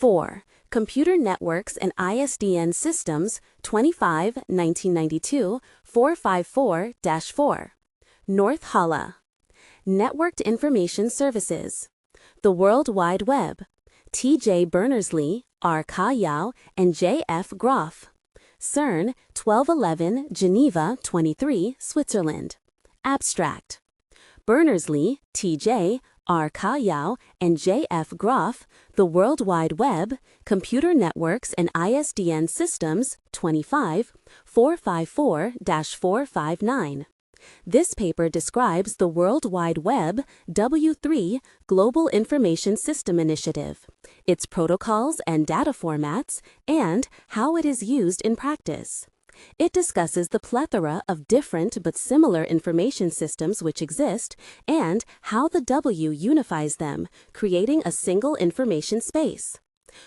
4. Computer Networks and ISDN Systems 25, 1992, 454-4. North Hala. Networked Information Services. The World Wide Web. T.J. Berners-Lee, R. Cailliau, and J.F. Groff. CERN, 1211, Geneva 23, Switzerland. Abstract. Berners-Lee, T.J., R. Cailliau, and J.F. Groff, The World Wide Web, Computer Networks and ISDN Systems, 25, 454-459. This paper describes the World Wide Web W3 Global Information System Initiative, its protocols and data formats, and how it is used in practice. It discusses the plethora of different but similar information systems which exist and how the W unifies them, creating a single information space.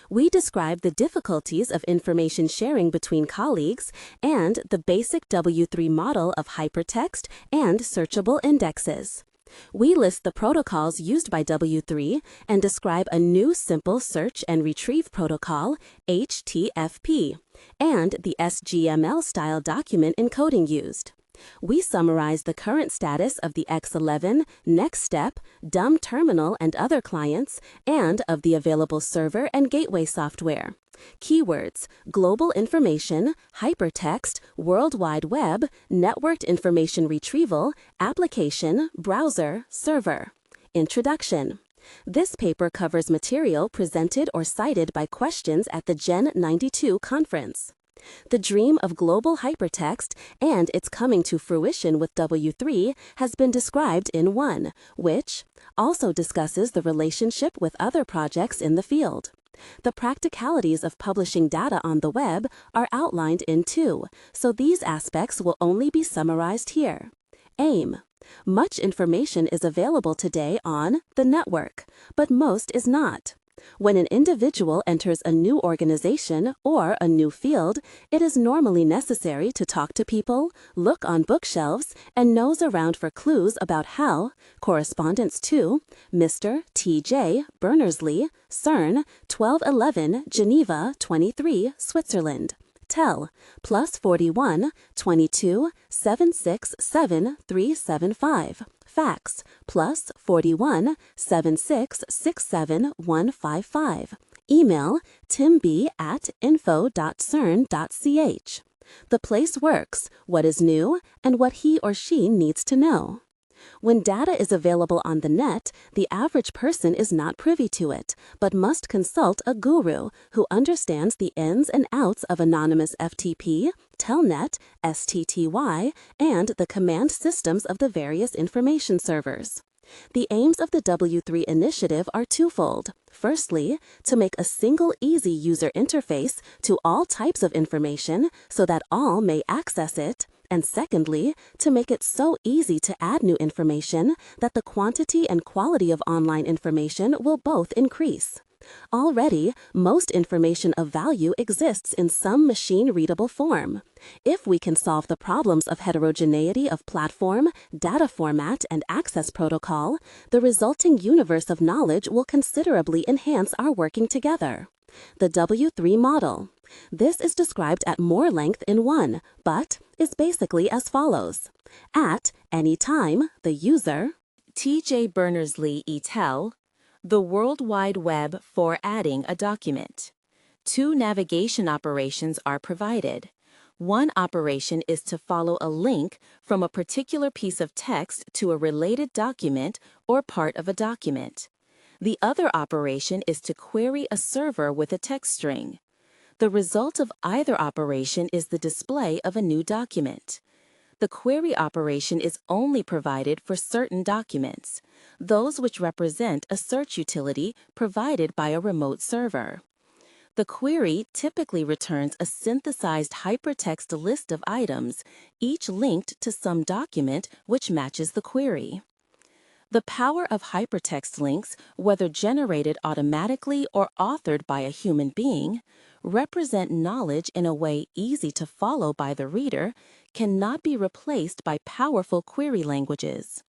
We describe the difficulties of information sharing between colleagues and the basic W3 model of hypertext and searchable indexes. We list the protocols used by W3 and describe a new simple search and retrieve protocol, HTFP, and the SGML style document encoding used. We summarize the current status of the X11, NeXTStep, dumb terminal and other clients, and of the available server and gateway software. Keywords: global information, hypertext, World Wide Web, networked information retrieval, application, browser, server. Introduction. This paper covers material presented or cited by questions at the Gen 92 conference. The dream of global hypertext and its coming to fruition with W3 has been described in 1, which also discusses the relationship with other projects in the field. The practicalities of publishing data on the web are outlined in 2, so these aspects will only be summarized here. Aim. Much information is available today on the network, but most is not. When an individual enters a new organization or a new field, it is normally necessary to talk to people, look on bookshelves, and nose around for clues about how. Correspondence to Mr. T.J. Berners-Lee, CERN, 1211, Geneva 23, Switzerland. Tel, +41 22 767 375. Fax, +41 7667 155. Email, timb@info.cern.ch. The place works, what is new, and what he or she needs to know. When data is available on the net, the average person is not privy to it, but must consult a guru who understands the ins and outs of anonymous FTP, Telnet, STTY, and the command systems of the various information servers. The aims of the W3 initiative are twofold. Firstly, to make a single easy user interface to all types of information so that all may access it. And secondly, to make it so easy to add new information that the quantity and quality of online information will both increase. Already, most information of value exists in some machine-readable form. If we can solve the problems of heterogeneity of platform, data format, and access protocol, the resulting universe of knowledge will considerably enhance our working together. The W3 model. This is described at more length in 1, but is basically as follows. At any time, the user T.J. Berners-Lee et al. The World Wide Web for adding a document. 2 navigation operations are provided. One operation is to follow a link from a particular piece of text to a related document or part of a document. The other operation is to query a server with a text string. The result of either operation is the display of a new document. The query operation is only provided for certain documents, those which represent a search utility provided by a remote server. The query typically returns a synthesized hypertext list of items, each linked to some document which matches the query. The power of hypertext links, whether generated automatically or authored by a human being, represent knowledge in a way easy to follow by the reader, cannot be replaced by powerful query languages.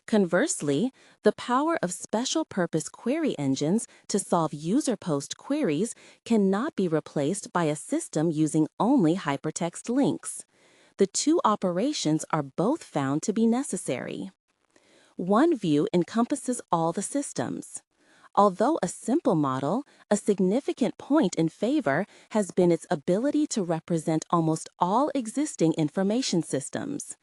Conversely, the power of special-purpose query engines to solve user post queries cannot be replaced by a system using only hypertext links. The two operations are both found to be necessary. One view encompasses all the systems. Although a simple model, a significant point in favor has been its ability to represent almost all existing information systems.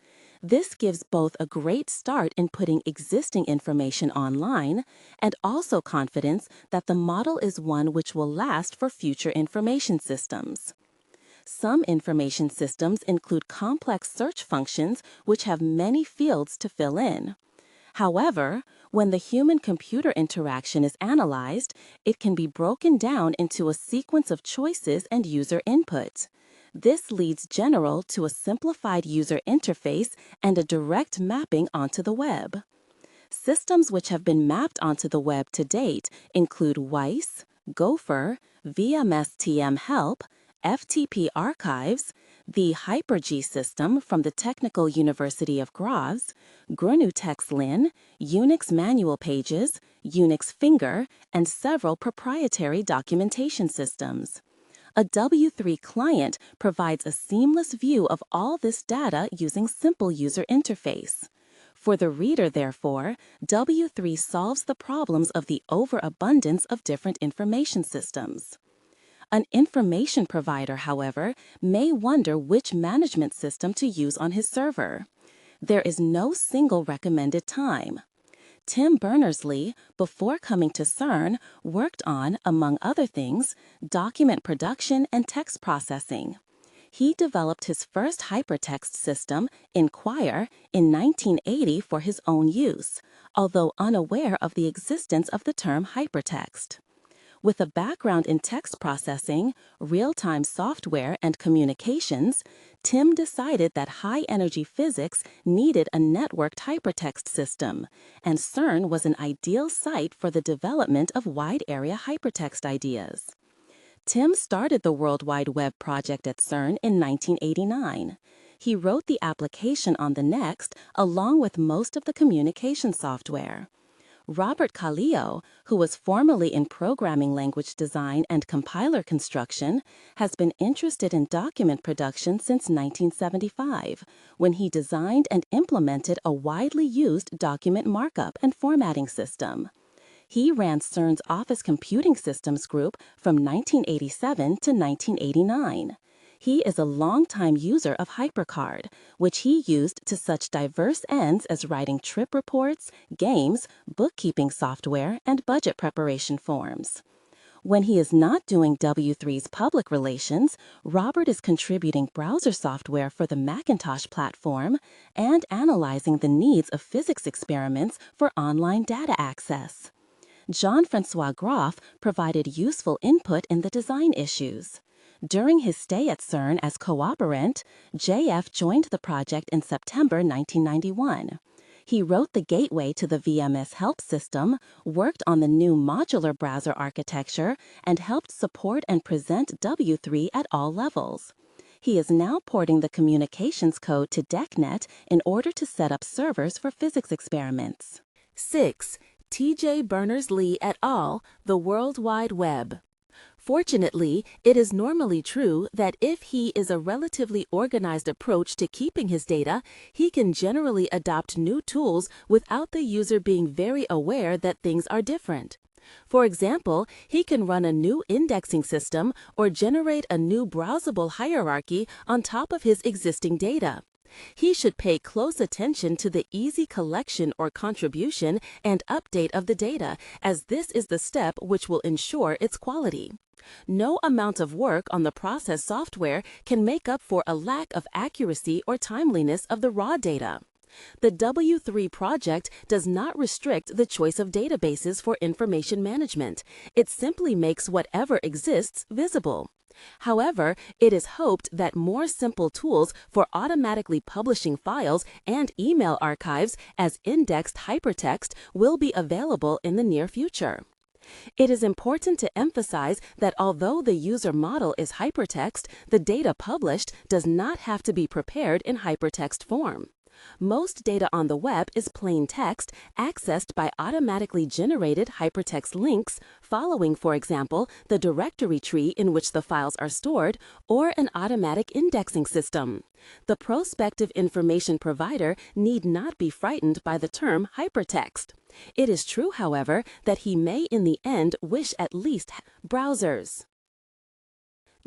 This gives both a great start in putting existing information online and also confidence that the model is one which will last for future information systems. Some information systems include complex search functions which have many fields to fill in. However, when the human-computer interaction is analyzed, it can be broken down into a sequence of choices and user input. This leads generally to a simplified user interface and a direct mapping onto the web. Systems which have been mapped onto the web to date include WISE, Gopher, VMSTM Help, FTP Archives, the Hyper-G system from the Technical University of Graz, GNU/TextLin, Unix manual pages, Unix Finger, and several proprietary documentation systems. A W3 client provides a seamless view of all this data using simple user interface. For the reader, therefore, W3 solves the problems of the overabundance of different information systems. An information provider, however, may wonder which management system to use on his server. There is no single recommended time. Tim Berners-Lee, before coming to CERN, worked on, among other things, document production and text processing. He developed his first hypertext system, Inquire, in 1980 for his own use, although unaware of the existence of the term hypertext. With a background in text processing, real-time software, and communications, Tim decided that high-energy physics needed a networked hypertext system, and CERN was an ideal site for the development of wide-area hypertext ideas. Tim started the World Wide Web project at CERN in 1989. He wrote the application on the NeXT along with most of the communication software. Robert Cailliau, who was formerly in programming language design and compiler construction, has been interested in document production since 1975, when he designed and implemented a widely used document markup and formatting system. He ran CERN's Office Computing Systems group from 1987 to 1989. He is a longtime user of HyperCard, which he used to such diverse ends as writing trip reports, games, bookkeeping software, and budget preparation forms. When he is not doing W3's public relations, Robert is contributing browser software for the Macintosh platform and analyzing the needs of physics experiments for online data access. Jean-Francois Groff provided useful input in the design issues. During his stay at CERN as cooperant, JF joined the project in September 1991. He wrote the gateway to the VMS Help system, worked on the new modular browser architecture, and helped support and present W3 at all levels. He is now porting the communications code to DECnet in order to set up servers for physics experiments. 6. T.J. Berners-Lee et al., The World Wide Web. Fortunately, it is normally true that if he is a relatively organized approach to keeping his data, he can generally adopt new tools without the user being very aware that things are different. For example, he can run a new indexing system or generate a new browsable hierarchy on top of his existing data. He should pay close attention to the easy collection or contribution and update of the data, as this is the step which will ensure its quality. No amount of work on the process software can make up for a lack of accuracy or timeliness of the raw data. The W3 project does not restrict the choice of databases for information management. It simply makes whatever exists visible. However, it is hoped that more simple tools for automatically publishing files and email archives as indexed hypertext will be available in the near future. It is important to emphasize that although the user model is hypertext, the data published does not have to be prepared in hypertext form. Most data on the web is plain text accessed by automatically generated hypertext links following, for example, the directory tree in which the files are stored or an automatic indexing system. The prospective information provider need not be frightened by the term hypertext. It is true, however, that he may in the end wish at least browsers.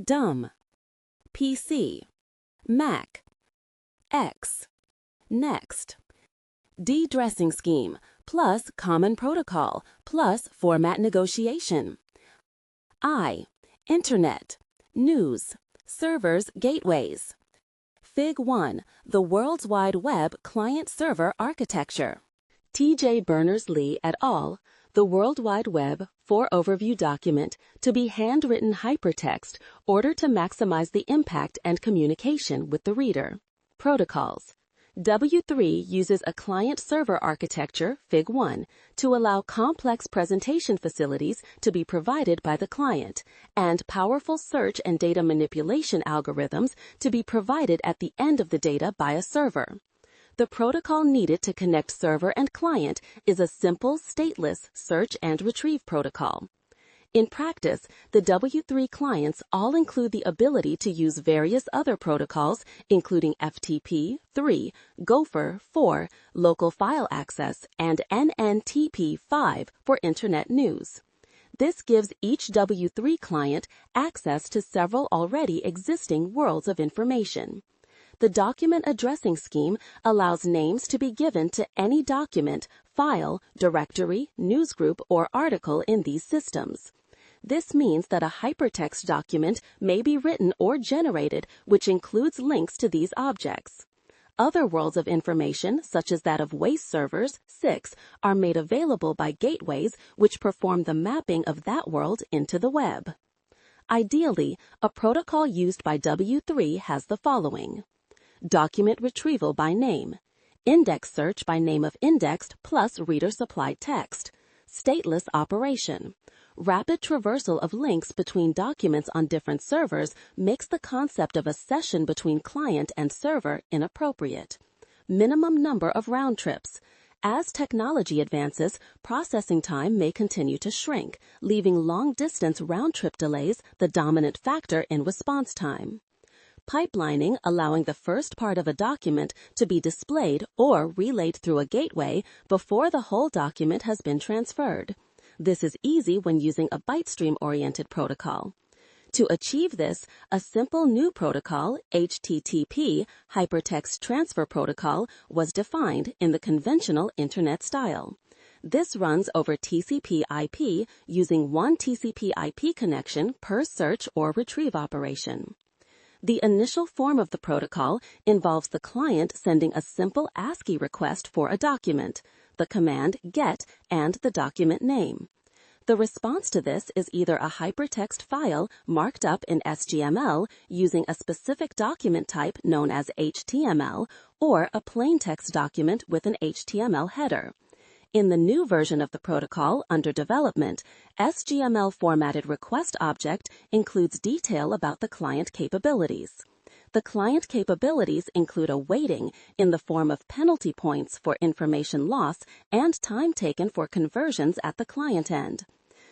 DOM, PC, Mac, X, Next. De-dressing scheme, plus common protocol, plus format negotiation. I, Internet, News, Servers, Gateways. Fig 1, the World Wide Web Client-Server Architecture. T.J. Berners-Lee et al., The World Wide Web for Overview Document to be handwritten hypertext order to maximize the impact and communication with the reader. Protocols. W3 uses a client-server architecture, Fig 1, to allow complex presentation facilities to be provided by the client and powerful search and data manipulation algorithms to be provided at the end of the data by a server. The protocol needed to connect server and client is a simple, stateless search and retrieve protocol. In practice, the W3 clients all include the ability to use various other protocols, including FTP, 3, Gopher, 4, local file access, and NNTP, 5, for Internet news. This gives each W3 client access to several already existing worlds of information. The document addressing scheme allows names to be given to any document, file, directory, newsgroup, or article in these systems. This means that a hypertext document may be written or generated which includes links to these objects. Other worlds of information, such as that of waste servers, 6, are made available by gateways which perform the mapping of that world into the web. Ideally, a protocol used by W3 has the following: document retrieval by name, index search by name of indexed plus reader-supplied text, stateless operation. Rapid traversal of links between documents on different servers makes the concept of a session between client and server inappropriate. Minimum number of round trips. As technology advances, processing time may continue to shrink, leaving long-distance round-trip delays the dominant factor in response time. Pipelining, allowing the first part of a document to be displayed or relayed through a gateway before the whole document has been transferred. This is easy when using a byte-stream-oriented protocol. To achieve this, a simple new protocol, HTTP, Hypertext Transfer Protocol, was defined in the conventional Internet style. This runs over TCP/IP using one TCP/IP connection per search or retrieve operation. The initial form of the protocol involves the client sending a simple ASCII request for a document, the command GET, and the document name. The response to this is either a hypertext file marked up in SGML using a specific document type known as HTML or a plain text document with an HTML header. In the new version of the protocol under development, SGML formatted request object includes detail about the client capabilities. The client capabilities include a weighting in the form of penalty points for information loss and time taken for conversions at the client end.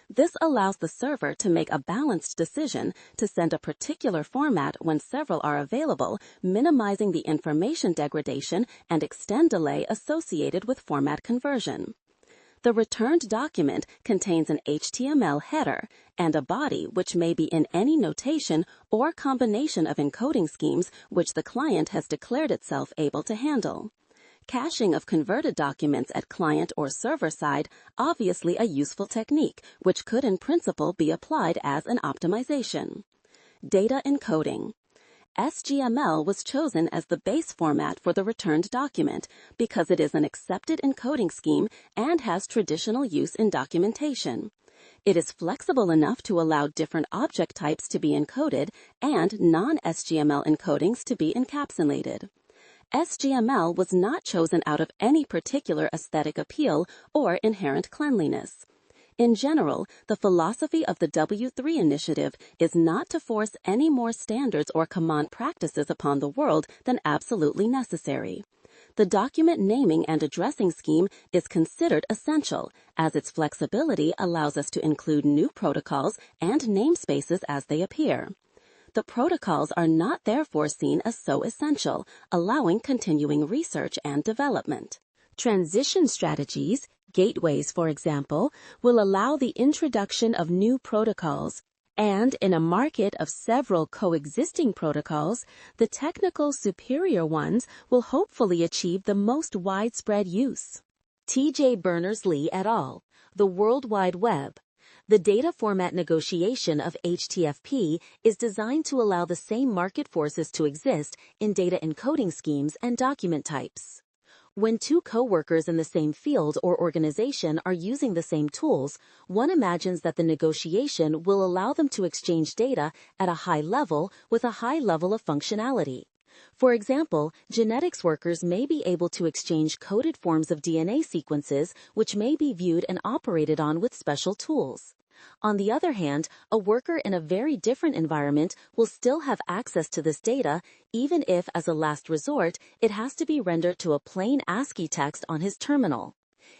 This allows the server to make a balanced decision to send a particular format when several are available, minimizing the information degradation and extend delay associated with format conversion. The returned document contains an HTML header and a body which may be in any notation or combination of encoding schemes which the client has declared itself able to handle. Caching of converted documents at client or server side, obviously a useful technique, which could in principle be applied as an optimization. Data encoding. SGML was chosen as the base format for the returned document because it is an accepted encoding scheme and has traditional use in documentation. It is flexible enough to allow different object types to be encoded and non-SGML encodings to be encapsulated. SGML was not chosen out of any particular aesthetic appeal or inherent cleanliness. In general, the philosophy of the W3 initiative is not to force any more standards or command practices upon the world than absolutely necessary. The document naming and addressing scheme is considered essential, as its flexibility allows us to include new protocols and namespaces as they appear. The protocols are not therefore seen as so essential, allowing continuing research and development. Transition strategies, gateways for example, will allow the introduction of new protocols, and in a market of several coexisting protocols, the technical superior ones will hopefully achieve the most widespread use. T.J. Berners-Lee et al., The World Wide Web. The data format negotiation of HTFP is designed to allow the same market forces to exist in data encoding schemes and document types. When two co-workers in the same field or organization are using the same tools, one imagines that the negotiation will allow them to exchange data at a high level with a high level of functionality. For example, genetics workers may be able to exchange coded forms of DNA sequences which may be viewed and operated on with special tools. On the other hand, a worker in a very different environment will still have access to this data, even if, as a last resort, it has to be rendered to a plain ASCII text on his terminal.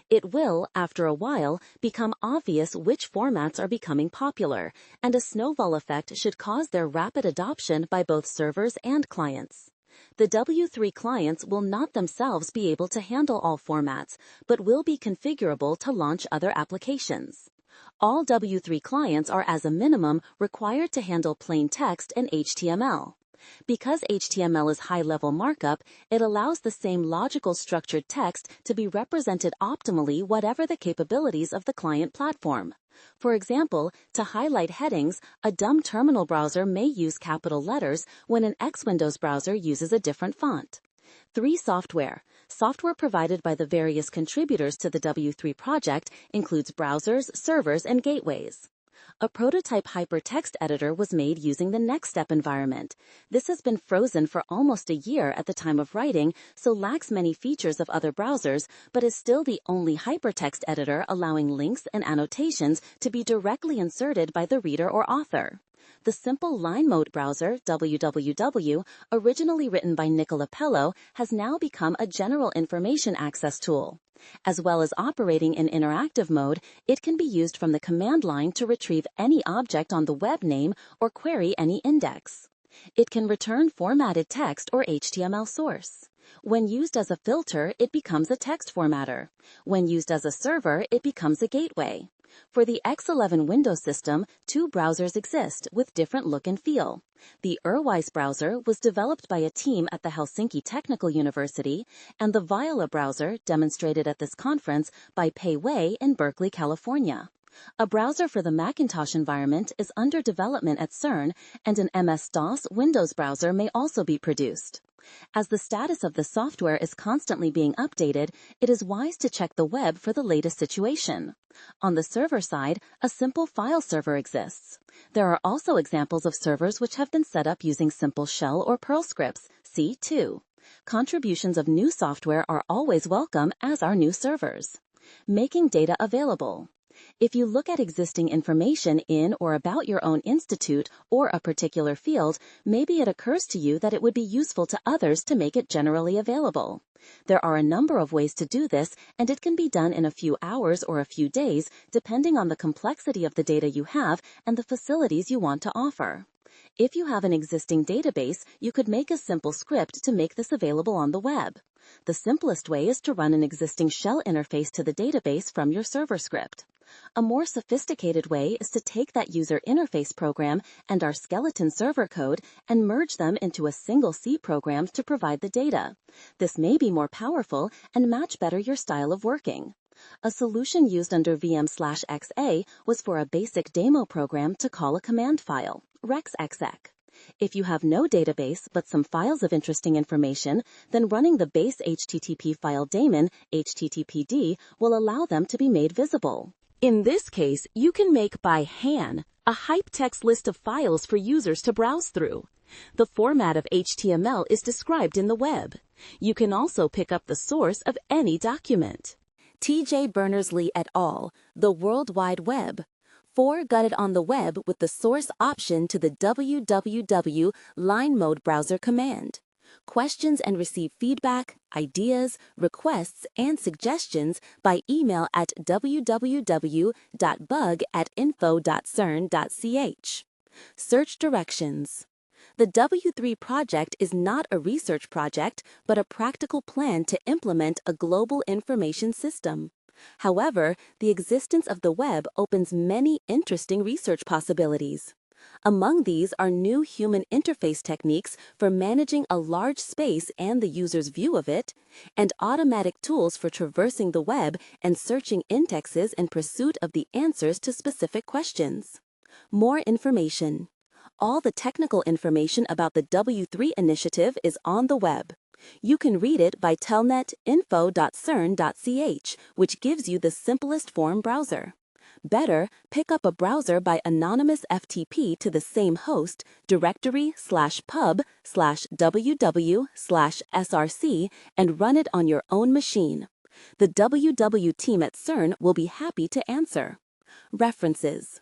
It will, after a while, become obvious which formats are becoming popular, and a snowball effect should cause their rapid adoption by both servers and clients. The W3 clients will not themselves be able to handle all formats, but will be configurable to launch other applications. All W3 clients are, as a minimum, required to handle plain text and HTML. Because HTML is high-level markup, it allows the same logical structured text to be represented optimally whatever the capabilities of the client platform. For example, to highlight headings, a dumb terminal browser may use capital letters when an X-Windows browser uses a different font. 3. Software provided by the various contributors to the W3 project includes browsers, servers, and gateways. A prototype hypertext editor was made using the NeXTStep environment. This has been frozen for almost a year at the time of writing, so lacks many features of other browsers, but is still the only hypertext editor allowing links and annotations to be directly inserted by the reader or author. The simple line mode browser, www, originally written by Nicola Pello, has now become a general information access tool. As well as operating in interactive mode, it can be used from the command line to retrieve any object on the web name or query any index. It can return formatted text or HTML source. When used as a filter, it becomes a text formatter. When used as a server, it becomes a gateway. For the X11 Windows system, two browsers exist with different look and feel. The Urwise browser was developed by a team at the Helsinki Technical University, and the Viola browser, demonstrated at this conference, by Pei Wei in Berkeley, California. A browser for the Macintosh environment is under development at CERN, and an MS-DOS Windows browser may also be produced. As the status of the software is constantly being updated, it is wise to check the web for the latest situation. On the server side, a simple file server exists. There are also examples of servers which have been set up using simple shell or Perl scripts. See 2. Contributions of new software are always welcome, as are new servers. Making data available. If you look at existing information in or about your own institute or a particular field, maybe it occurs to you that it would be useful to others to make it generally available. There are a number of ways to do this, and it can be done in a few hours or a few days, depending on the complexity of the data you have and the facilities you want to offer. If you have an existing database, you could make a simple script to make this available on the web. The simplest way is to run an existing shell interface to the database from your server script. A more sophisticated way is to take that user interface program and our skeleton server code and merge them into a single C program to provide the data. This may be more powerful and match better your style of working. A solution used under VM/XA was for a basic demo program to call a command file, rexexec. If you have no database but some files of interesting information, then running the base HTTP file daemon, HTTPD, will allow them to be made visible. In this case, you can make by hand a hypertext list of files for users to browse through. The format of HTML is described in the web. You can also pick up the source of any document. T.J. Berners-Lee et al., The World Wide Web. 4 gutted on the web with the source option to the www line mode browser command. Questions and receive feedback, ideas, requests, and suggestions by email at www.bug@info.cern.ch. Search directions. The W3 project is not a research project, but a practical plan to implement a global information system. However, the existence of the web opens many interesting research possibilities. Among these are new human interface techniques for managing a large space and the user's view of it, and automatic tools for traversing the web and searching indexes in pursuit of the answers to specific questions. More information. All the technical information about the W3 initiative is on the web. You can read it by telnet.info.cern.ch, which gives you the simplest form browser. Better, pick up a browser by anonymous FTP to the same host, directory/pub/ww/src, and run it on your own machine. The WW team at CERN will be happy to answer. References.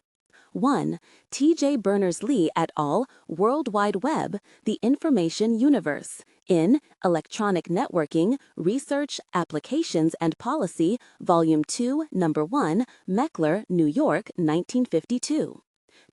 1. T.J. Berners-Lee et al., World Wide Web, The Information Universe, in Electronic Networking, Research, Applications, and Policy, Volume 2, No. 1, Meckler, New York, 1952.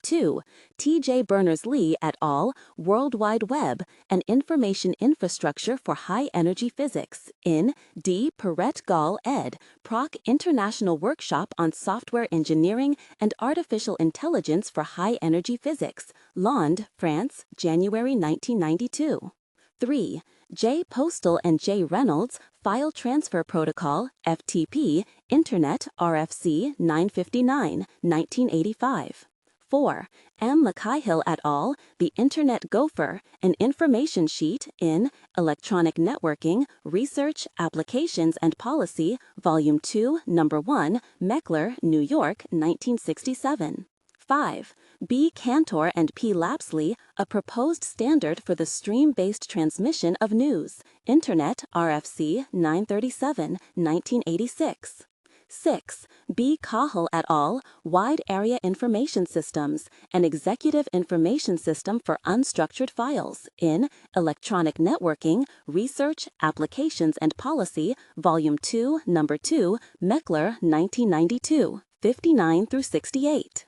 2. T.J. Berners-Lee et al., World Wide Web, An Information Infrastructure for High-Energy Physics, in D. Perret-Gall ed., Proc. International Workshop on Software Engineering and Artificial Intelligence for High-Energy Physics, Lond, France, January 1992. 3. J. Postal and J. Reynolds, File Transfer Protocol, FTP, Internet, RFC 959, 1985. 4. M. McCahill et al., The Internet Gopher, An Information Sheet in Electronic Networking, Research, Applications, and Policy, Volume 2, No. 1, Meckler, New York, 1967. 5. B. Cantor and P. Lapsley, A Proposed Standard for the Stream-Based Transmission of News, Internet, RFC 937, 1986. 6. B. Cahill et al., Wide Area Information Systems, An Executive Information System for Unstructured Files, in Electronic Networking, Research, Applications, and Policy, Volume 2, No. 2, Meckler, 1992, 59 through 68.